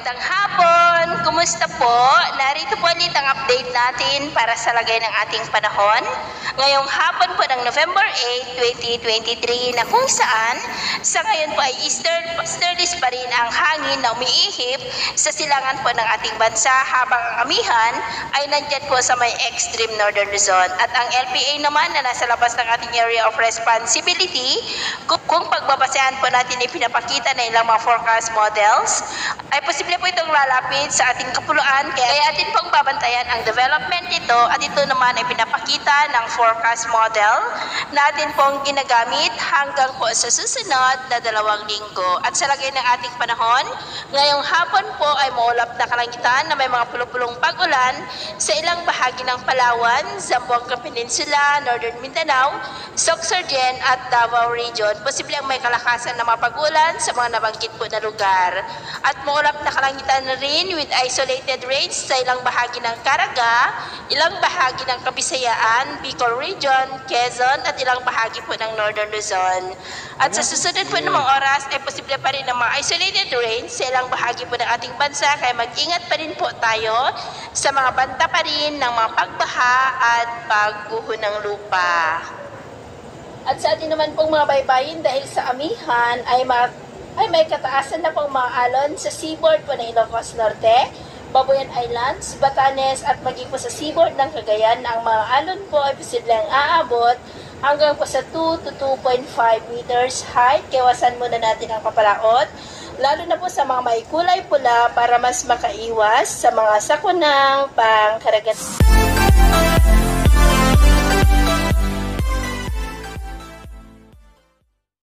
Magandang hapon! Kumusta po? Narito po ulit ang update natin para sa lagay ng ating panahon. Ngayong hapon po ng November 8, 2023 na kung saan sa ngayon po ay easterlies pa rin ang hangin na umiihip sa silangan po ng ating bansa habang ang amihan ay nandyan po sa may extreme northern Luzon. At ang LPA naman na nasa labas ng ating area of responsibility, kung pagbabasehan po natin ay pinapakita na ilang mga forecast models, ay posible po itong lalapit sa ating kapuluan kaya atin pong babantayan ang development nito at ito naman ay pinapakita ng forecast model na atin pong ginagamit hanggang po sa susunod na 2 linggo. At sa lagay ng ating panahon, ngayong hapon po ay maulap na kalangitan na may mga pulupulong pag-ulan sa ilang bahagi ng Palawan, Zamboanga Peninsula, Northern Mindanao, Sorsogon at Davao Region. Posible ang may kalakasan na mapag-ulan sa mga nabanggit po na lugar. At maulap na kalangitan na rin with isolated rains sa ilang bahagi ng Caraga, ilang bahagi ng Kabisayaan, Bicol Region, Quezon at ilang bahagi po ng Northern Luzon. At sa susunod po ng mga oras ay posible pa rin ng mga isolated rains sa ilang bahagi po ng ating bansa kaya mag-ingat pa rin po tayo sa mga banta pa rin ng mga pagbaha at pagguho ng lupa. At sa atin naman pong mga baybayin dahil sa amihan ay may kataasan na pong mga alon sa seaboard po ng Ilocos Norte, Babuyan Islands, Batanes at maging po sa seaboard ng Cagayan. Ang mga alon po ay posibleng aabot hanggang po sa 2 to 2.5 meters height. Kewasan muna natin ang papalaot, lalo na po sa mga may kulay pula para mas makaiwas sa mga sakunang pangkaragat.